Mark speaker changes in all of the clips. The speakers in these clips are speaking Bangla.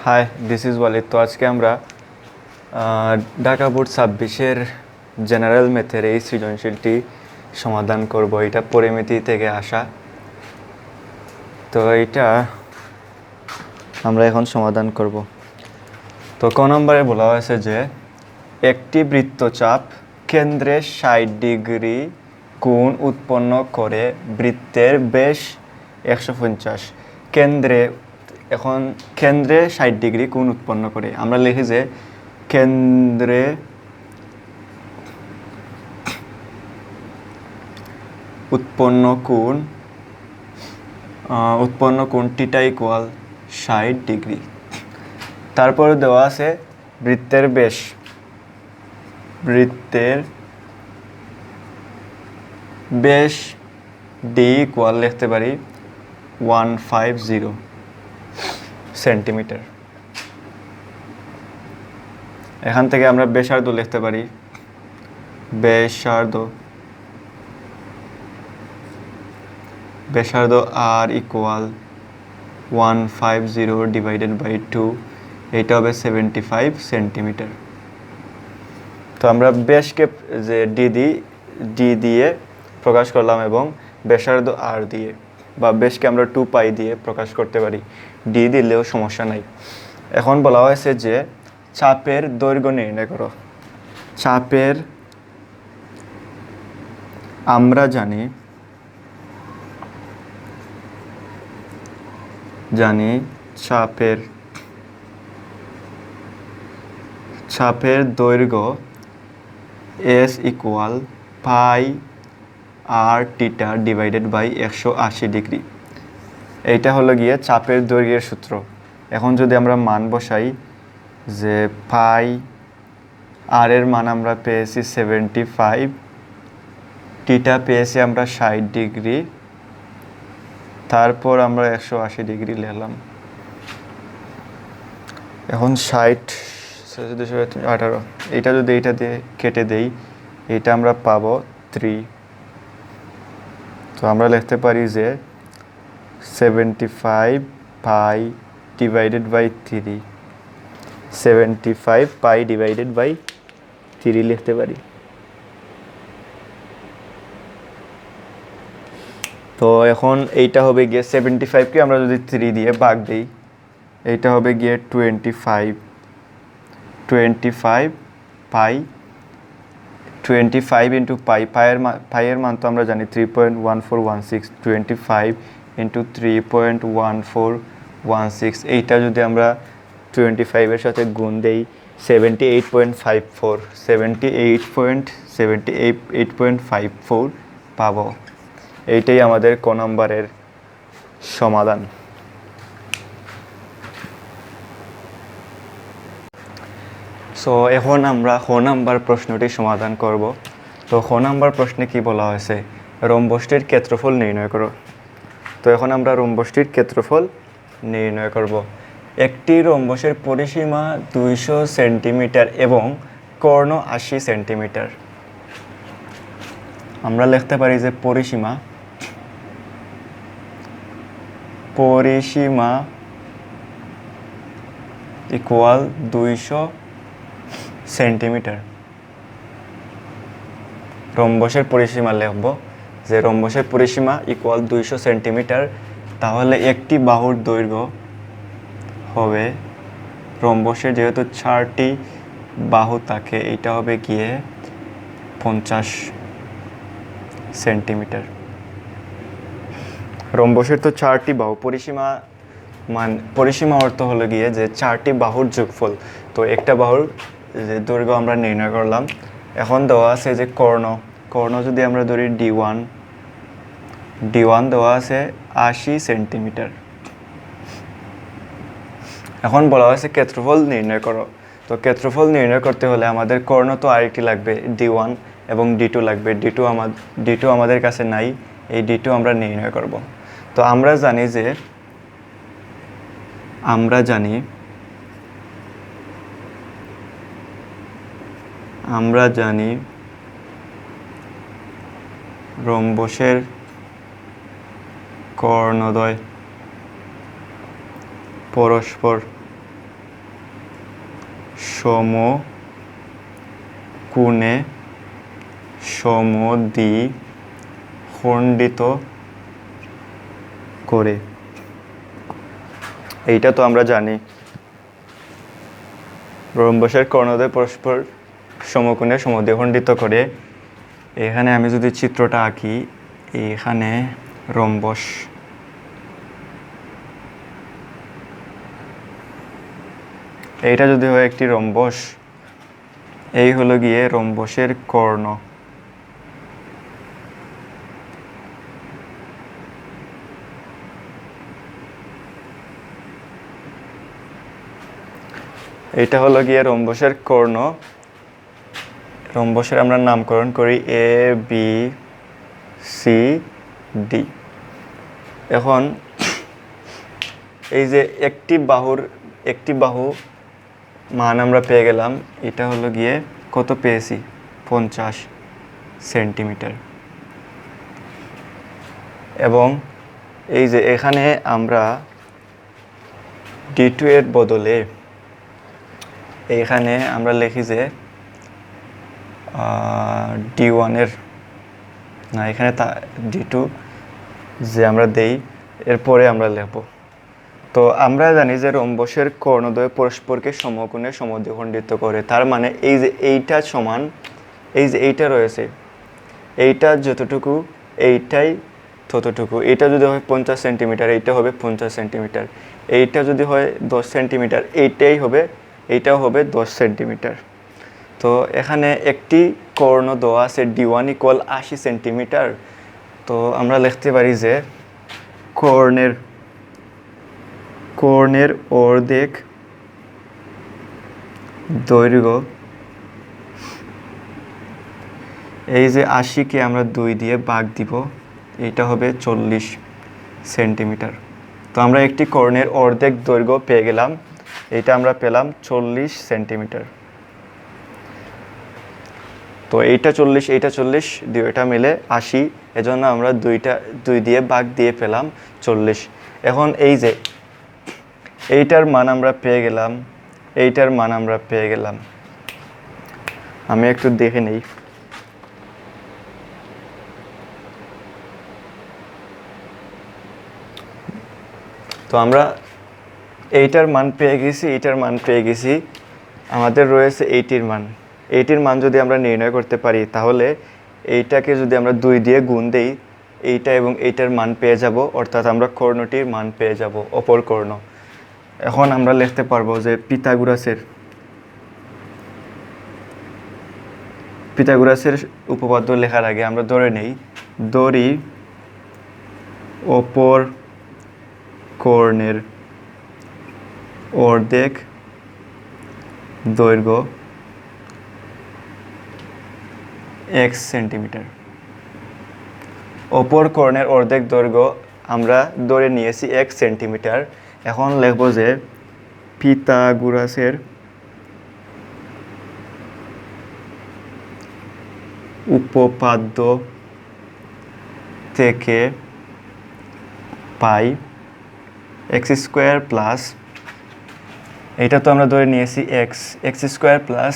Speaker 1: High, this is Walid. তো আজকে আমরা ঢাকা বোর্ড 26-এর জেনারেল ম্যাথের এই সৃজনশীলটি সমাধান করব। এটা পরিমিতি থেকে আসা। তো এইটা আমরা এখন সমাধান করব। তো ক নম্বরে বলা হয়েছে যে একটি বৃত্তচাপ কেন্দ্রে 60 ডিগ্রি কোণ উৎপন্ন করে বৃত্তের ব্যাস 150। কেন্দ্রে 60 ডিগ্রি কোণ উৎপন্ন করে। আমরা লিখি যে কেন্দ্রে উৎপন্ন কোণ থিটা ইকুয়াল 60 ডিগ্রি। তারপরে দেওয়া আছে বৃত্তের ব্যাস ডি ইকুয়াল লিখতে পারি 150 সেন্টিমিটার। এখান থেকে আমরা ব্যাসার্ধ লিখতে পারি ব্যাসার্ধ আর ইকুয়াল 150 ডিভাইডেড বাই 2, এইটা হবে 75 সেন্টিমিটার। তো আমরা ব্যাসকে যে ডি দিয়ে প্রকাশ করলাম এবং ব্যাসার্ধ আর দিয়ে, বা ব্যাসকে আমরা 2 পাই দিয়ে প্রকাশ করতে পারি, ডি দিলেও সমস্যা নাই। এখন বলা হয়েছে যে চাপের দৈর্ঘ্য নির্ণয় করো। আমরা জানি চাপের দৈর্ঘ্য S equal pi R theta divided by 180 degree. এইটা হলো গিয়ে চাপের দৈর্ঘ্যের সূত্র। এখন যদি আমরা মান বসাই যে পাই আর এর মান আমরা পেয়েছি 75, থিটা পেয়েছি আমরা 60 ডিগ্রি, তারপর আমরা 180 ডিগ্রি নিলাম। এখন 60 18, এটা যদি এইটা দিয়ে কেটে দেই, এটা আমরা পাবো 3। তো আমরা লিখতে পারি যে 75 pi divided by 3, 75 pi divided by 3 লিখতে পারি। তো এখন এইটা হবে গিয়ে 75কে আমরা যদি 3 দিয়ে ভাগ দিই, এইটা হবে গিয়ে 25 পাই, 25 ইন্টু পাইয়ের মান তো আমরা জানি 3.1416, 25 ইন্টু 3.1416, এইটা যদি আমরা 25-এর সাথে গুণ দেই 78.54 পাবো। এইটাই আমাদের ক নম্বরের সমাধান। সো এখন আমরা খ নাম্বার প্রশ্নটি সমাধান করব। তো খ নাম্বার প্রশ্নে কি বলা হয়েছে, রম্বসটির ক্ষেত্রফল নির্ণয় করো। তো এখন আমরা রম্বসটির ক্ষেত্রফল নির্ণয় করব। একটি রম্বসের পরিসীমা 200 সেন্টিমিটার এবং কর্ণ 80 সেন্টিমিটার। আমরা লিখতে পারি যে পরিসীমা ইকুয়াল 200 সেন্টিমিটার। রম্বসের পরিসীমা লিখব যে রম্বসের পরিসীমা ইকুয়াল 200 সেন্টিমিটার। তাহলে একটি বাহুর দৈর্ঘ্য হবে, রম্বসের যেহেতু 4টি বাহু থাকে, এটা হবে গিয়ে 50 সেন্টিমিটার। রম্বসের তো 4টি বাহু, পরিসীমা অর্থ হলো গিয়ে যে 4টি বাহুর যোগফল। তো একটা বাহুর যে দৈর্ঘ্য আমরা নির্ণয় করলাম। এখন দেওয়া আছে যে কর্ণ যদি আমরা ধরি D1 দেওয়া আছে 80 সেন্টিমিটার। এখন বলা হয়েছে ক্ষেত্রফল নির্ণয় করো। তো ক্ষেত্রফল নির্ণয় করতে হলে আমাদের কর্ণ তো আরেকটি লাগবে, D1 এবং D2 লাগবে। D2 আমাদের কাছে নাই, এই D2 আমরা নির্ণয় করব। তো আমরা জানি রম্বসের কর্ণদ্বয় পরস্পর সমকোণে সমদ্বিখণ্ডিত করে। এইটা তো আমরা জানি, রম্বসের কর্ণদ্বয় পরস্পর সমকোণে সমদ্বিখণ্ডিত করে। এখানে আমি যদি চিত্রটা আঁকি, এখানে রম্বস, এইটা যদি হয় একটি রম্বস, এই হলো গিয়ে রম্বসের কর্ণ। এটা হলো গিয়ে রম্বসের কর্ণ। রম্বসের আমরা নামকরণ করি এ বি সি ডি। এখন এই যে একটি বাহু মান আমরা পেয়ে গেলাম, এটা হলো গিয়ে কত পেয়েছি, 50 সেন্টিমিটার। এবং এই যে এখানে আমরা D2 এর বদলে এইখানে আমরা লিখি যে D1 এর না, এখানে D2 যে আমরা দেই, এরপরে আমরা লিখব। তো আমরা জানি যে রম্বসের কর্ণদ্বয় পরস্পরকে সমকোণে সমদ্বিখণ্ডিত করে। তার মানে এই যে এইটা সমান, এই যে এইটা রয়েছে, এইটা যতটুকু এইটাই ততটুকু। এটা যদি হয় 50 সেন্টিমিটার, এইটা হবে 50 সেন্টিমিটার। এইটা যদি হয় 10 সেন্টিমিটার, এইটাও হবে 10 সেন্টিমিটার। তো এখানে একটি কর্ণ দেওয়া আছে D1 = 80 সেন্টিমিটার। তো আমরা লিখতে পারি যে কর্ণের অর্ধেক দৈর্ঘ্য, এই যে 80-কে আমরা 2 দিয়ে ভাগ দিব, এটা হবে 40 সেন্টিমিটার। তো আমরা একটি কর্ণের অর্ধেক দৈর্ঘ্য পেয়ে গেলাম, এটা আমরা পেলাম 40 সেন্টিমিটার। তো এইটা 40, এইটা 40, দুইটা মিলে 80, এজন্য আমরা 2 দিয়ে ভাগ দিয়ে পেলাম 40। এখন এই যে এইটার মান আমরা পেয়ে গেলাম, এইটার মান আমরা পেয়ে গেলাম। আমি একটু দেখে নেই। তো আমরা এইটার মান পেয়ে গেছি, এইটার মান পেয়ে গেছি। আমাদের রয়েছে এইটির মান। এইটির মান যদি আমরা নির্ণয় করতে পারি, তাহলে এইটাকে যদি আমরা 2 দিয়ে গুণ দেই, এইটা এবং এইটার মান পেয়ে যাব, অর্থাৎ আমরা কর্ণটির মান পেয়ে যাব, অপর কর্ণ। এখন আমরা লিখতে পারবো যে পিথাগোরাসের উপপাদ্য লেখার আগে আমরা ধরে নেই, ধরি অপর কর্ণের অর্ধেক দৈর্ঘ্য x সেন্টিমিটার। অপর কর্ণের অর্ধেক দৈর্ঘ্য আমরা ধরে নিয়েছি 1 সেন্টিমিটার। এখন লিখব যে পিথাগোরাসের উপপাদ্য থেকে পাই x² প্লাস, এটা তো আমরা ধরে নিয়েছি x² প্লাস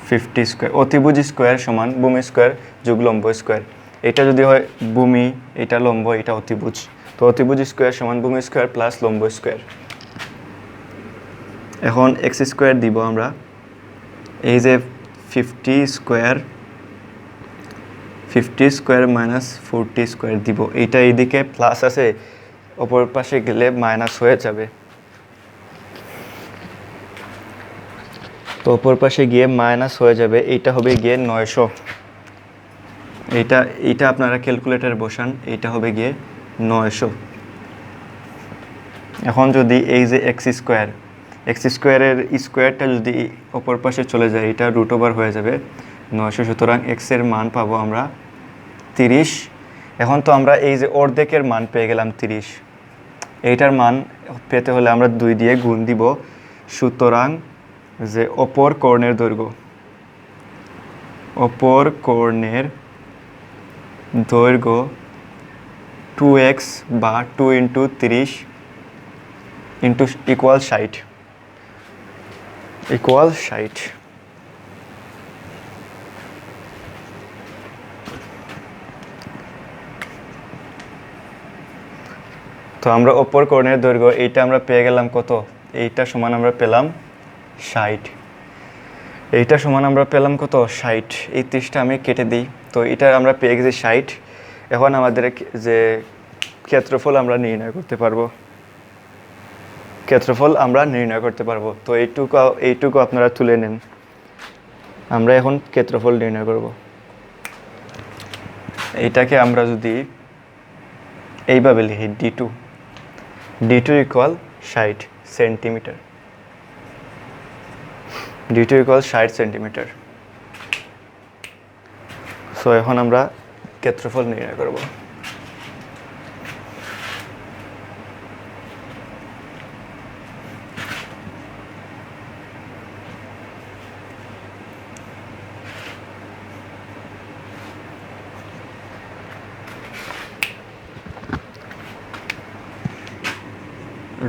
Speaker 1: 50², অতিভুজ স্কোয়ার সমান ভূমি স্কোয়ার যোগ লম্ব স্কোয়ার। এটা যদি হয় ভূমি, এটা লম্ব, এটা অতিভুজ। তো অতিভুজ স্কোয়ার সমান ভূমি স্কোয়ার প্লাস লম্ব স্কোয়ার। এখন x² দিব আমরা, এই যে 50² মাইনাস 40² দিব। এইটা এইদিকে প্লাস আছে, অপর পাশে গেলে মাইনাস হয়ে যাবে। তো অপর পাশে গিয়ে মাইনাস হয়ে যাবে, এইটা হবে গিয়ে 900। এইটা আপনারা ক্যালকুলেটরে বসান, এইটা হবে গিয়ে 900। এখন যদি এই যে x² এর স্কোয়ারটা যদি অপর পাশে চলে যায়, এটা √ওভার হয়ে যাবে 900। সুতরাং x এর মান পাবো আমরা 30। এখন তো আমরা এই যে অর্ধেকের মান পেয়ে গেলাম 30, এইটার মান পেতে হলে আমরা 2 দিয়ে গুণ দিব। সুতরাং যে অপর কর্ণের দৈর্ঘ্য 2x বা 2 × 30 ইন্টু ইকুয়াল 60 ইকুয়াল 60। তো আমরা অপর কোণের দৈর্ঘ্য এইটা আমরা পেয়ে গেলাম কত, এইটা সমান আমরা পেলাম 60, এইটা সমান আমরা পেলাম কত 60। এই 30টা আমি কেটে দিই, তো এটা আমরা পেয়ে গেছি 60। এখন আমাদের যে ক্ষেত্রফল আমরা নির্ণয় করতে পারবো, ক্ষেত্রফল আমরা নির্ণয় করতে পারবো। তো এইটুকু আপনারা তুলে নেন, আমরা এখন ক্ষেত্রফল নির্ণয় করব। এইটাকে আমরা যদি এইভাবে লিখি d2 equal 60 centimetre, d2 equal 60 centimetre. So এখন আমরা ক্ষেত্রফল নির্ণয় করব।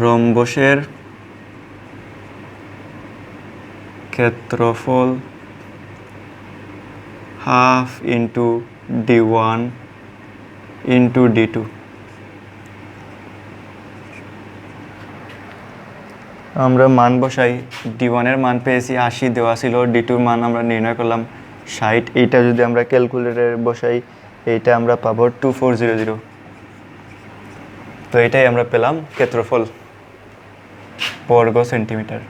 Speaker 1: রম্বসের ক্ষেত্রফল half into d1 into d2। আমরা মান বসাই, d1 এর মান পেয়েছি 80 দেওয়া ছিল, d2 মান আমরা নির্ণয় করলাম 60। এইটা যদি আমরা ক্যালকুলেটরে বসাই এইটা আমরা পাবো 2400। তো এটাই আমরা পেলাম ক্ষেত্রফল বর্গ সেন্টিমিটার।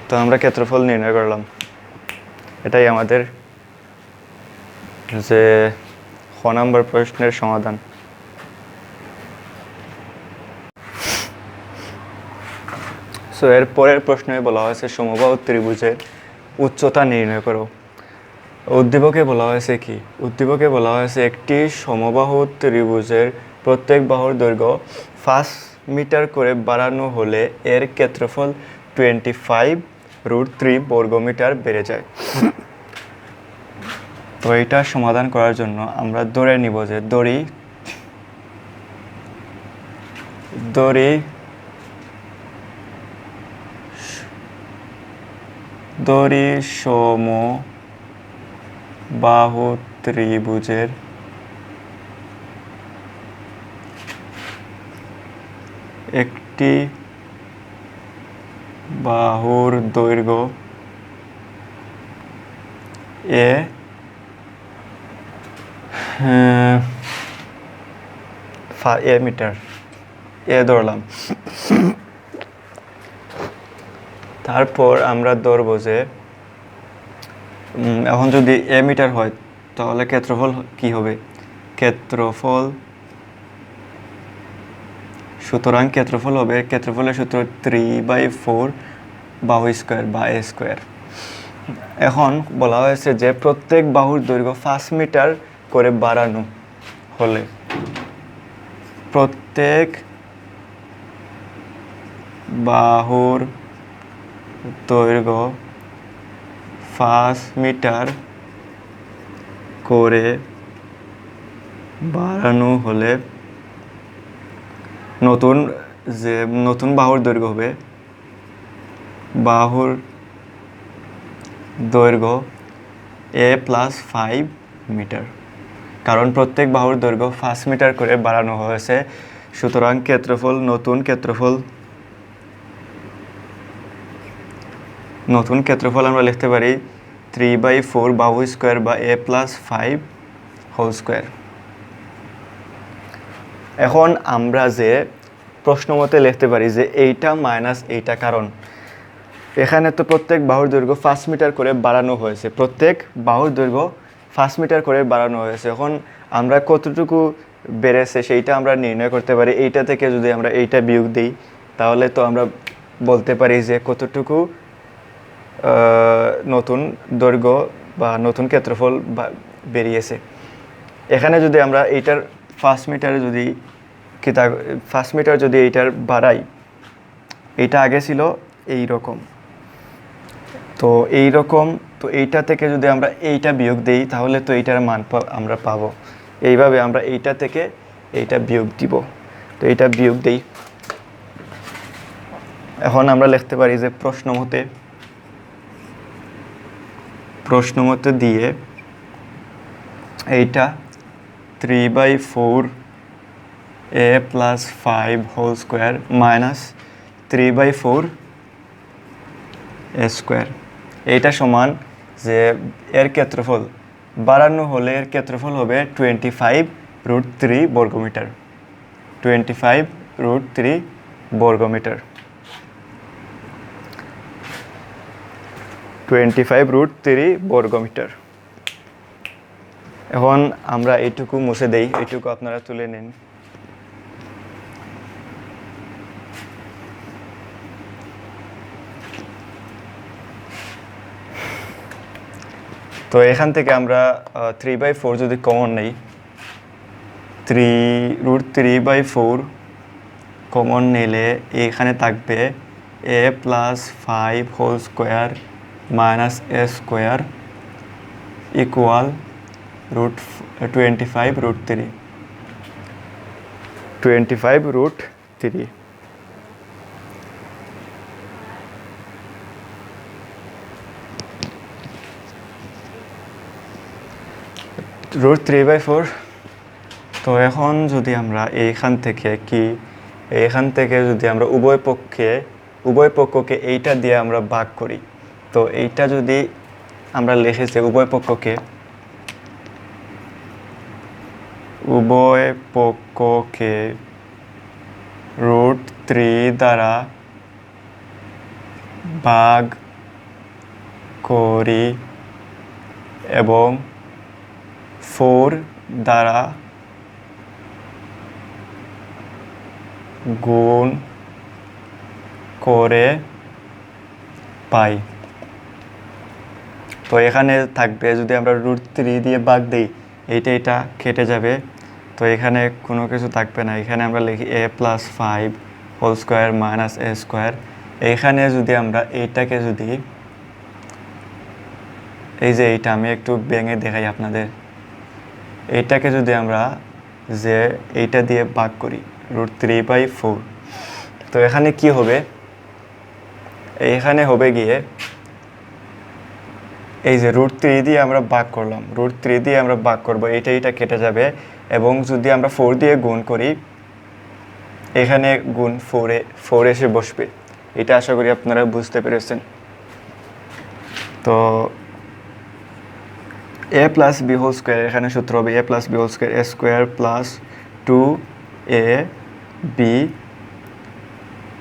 Speaker 1: তো আমরা ক্ষেত্রফল নির্ণয় করলাম, এটাই আমাদের যে খ নম্বর প্রশ্নের সমাধান। সো এর পরের প্রশ্নে বলা হয়েছে সমবাহু ত্রিভুজের উচ্চতা নির্ণয় করো। উদ্দীপকে বলা হয়েছে কি, উদ্দীপকে বলা হয়েছে একটি সমবাহু ত্রিভুজের প্রত্যেক বাহুর দৈর্ঘ্য 5 মিটার করে বাড়ানো হলে এর ক্ষেত্রফল 25√3 বর্গমিটার বেড়ে যায়। তো এটা সমাধান করার জন্য আমরা ধরে নিব যে দড়ি সমবাহু ত্রিভুজের একটি বাহুর দৈর্ঘ্য এ মিটার, এ ধরলাম। তারপর আমরা ধরবো যে এখন যদি এ মিটার হয় তাহলে ক্ষেত্রফল কি হবে, ক্ষেত্রফল, সুতরাং ক্ষেত্রফল হবে, ক্ষেত্রফলের সূত্র 3/4 বাহু স্কোয়ার বা এ স্কোয়ার। এখন বলা হয়েছে যে প্রত্যেক বাহুর দৈর্ঘ্য 5 মিটার করে বাড়ানো হলে প্রত্যেক বাহুর দৈর্ঘ্য 5 মিটার করে বাড়ানো হলে নতুন বাহুর দৈর্ঘ্য হবে, বাহুর দৈর্ঘ্য a+5 মিটার, কারণ প্রত্যেক বাহুর দৈর্ঘ্য 5 মিটার করে বাড়ানো হয়েছে। সুতরাং নতুন ক্ষেত্রফল আমরা লিখতে পারি 3/4 বাহু স্কোয়ার বা a+5 হোল স্কোয়ার। এখন আমরা যে প্রশ্ন মতে লিখতে পারি যে এইটা মাইনাস এইটা, কারণ এখানে তো প্রত্যেক বাহুর দৈর্ঘ্য 5 মিটার করে বাড়ানো হয়েছে, প্রত্যেক বাহুর দৈর্ঘ্য 5 মিটার করে বাড়ানো হয়েছে। এখন আমরা কতটুকু বেড়েছে সেইটা আমরা নির্ণয় করতে পারি। এইটা থেকে যদি আমরা এইটা বিয়োগ দিই তাহলে তো আমরা বলতে পারি যে কতটুকু নতুন দৈর্ঘ্য বা নতুন ক্ষেত্রফল বেরিয়েছে। এখানে যদি আমরা এইটার 5 মিটার যদি এইটার বাড়াই, এইটা আগে ছিল এই রকম, তো এইটা থেকে যদি আমরা এইটা বিয়োগ দেই তাহলে তো এইটার মান আমরা পাবো। এইভাবে আমরা এইটা থেকে এইটা বিয়োগ দিব। তো এইটা বিয়োগ দেই। এখন আমরা লিখতে পারি যে প্রশ্ন মতে দিয়ে এইটা 3/4 a plus 5 whole square minus 3/4 a square, এইটা সমান যে এর ক্ষেত্রফল বাড়ানো হলে এর ক্ষেত্রফল হবে 25√3 বর্গমিটার। 25√3 বর্গমিটার। 25√3 বর্গমিটার। এখন আমরা এইটুকু মুছে দেই, এইটুকু আপনারা তুলে নিন। তো এখান থেকে আমরা 3/4 যদি কমন নেই, 3√3/4 কমন নিলে এখানে থাকবে a plus 5 whole square minus a square equal √25√3। 25√3। √3/4। তো এখন যদি আমরা এইখান থেকে যদি আমরা উভয় পক্ষকে এইটা দিয়ে আমরা ভাগ করি, তো এইটা যদি আমরা লিখেছি উভয় পক্ষকে √3 দ্বারা ভাগ করি এবং 4 দ্বারা গুণ করে পাই। তো এখানে থাকবে যদি আমরা √3 দিয়ে ভাগ দিই, এইটা কেটে যাবে। তো এখানে কোনো কিছু থাকবে না। এখানে আমরা লিখি a plus 5 whole square minus a square. এইখানে যদি আমরা এইটাকে যদি এইটা আমি একটু ভেঙে দেখাই আপনাদের। এইটাকে যদি আমরা যে এইটা দিয়ে ভাগ করি √3/4, তো এখানে কি হবে? এখানে হবে গিয়ে এই যে √3 দিয়ে আমরা ভাগ করলাম, √3 দিয়ে আমরা ভাগ করব, এইটা কেটে যাবে। এবং যদি আমরা 4 দিয়ে গুণ করি, এখানে গুণ 4 এসে বসবে। এটা আশা করি আপনারা বুঝতে পেরেছেন। তো a plus b whole square, এখানে সূত্র হবে a plus b whole square, a square plus 2ab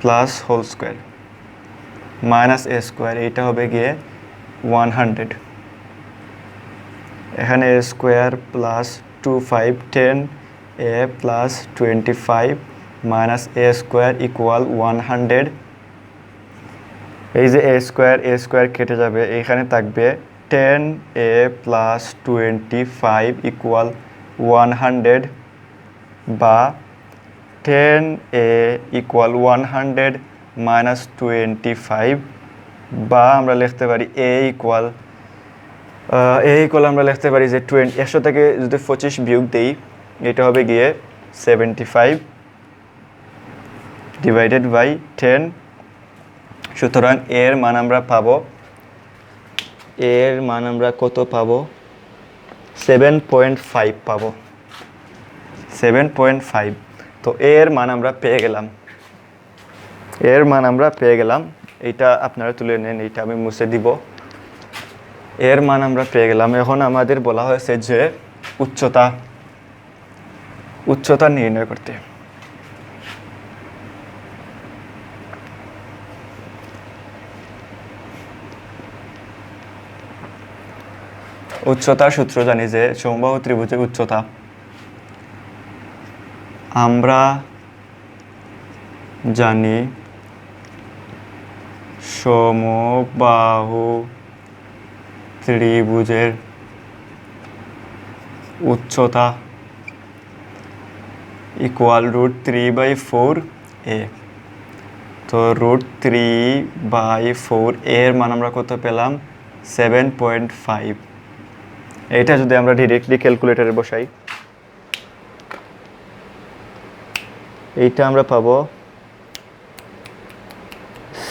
Speaker 1: plus whole square minus a square, এইটা হবে গিয়ে 100। এখানে a square plus 2 5 10 a plus 25 minus a square equal 100। এই যে a স্কোয়ার কেটে যাবে, এখানে থাকবে 10a প্লাস 25 ইকুয়াল 100 বা 10a ইকুয়াল 100 মাইনাস 25, বা আমরা লিখতে পারি a ইকুয়াল আমরা লিখতে পারি যে 100 থেকে যদি 25 বিয়োগ দিই, এটা হবে গিয়ে 75 ডিভাইডেড বাই 10। সুতরাং এর মান আমরা কত পাবো? 7.5 পাবো। 7.5। তো এর মান আমরা পেয়ে গেলাম। এইটা আপনারা তুলে নেন, এইটা আমি মুছে দিব। এর মান আমরা পেয়ে গেলাম। এখন আমাদের বলা হয়েছে যে উচ্চতা নির্ণয় করতে। উচ্চতার সূত্র জানি যে সমবাহু ত্রিভুজের উচ্চতা আমরা জানি সমবাহু ত্রিভুজের উচ্চতা ইকুয়াল √3/4a। তো √3/4 এর মান আমরা কত পেলাম? 7.5। এটা যদি আমরা ডিরেক্টলি ক্যালকুলেটরে বসাই, এইটা আমরা পাবো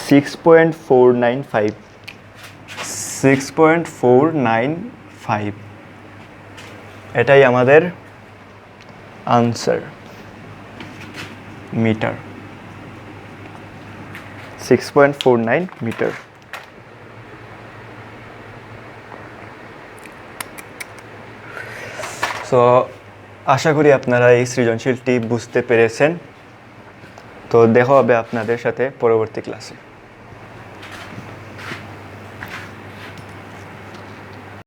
Speaker 1: 6.495 6.495 এটাই আমাদের আনসার মিটার 6.49 মিটার। সো আশা করি আপনারা এই সৃজনশীলটি বুঝতে পেরেছেন। তো দেখা হবে আপনাদের সাথে পরবর্তী ক্লাসে।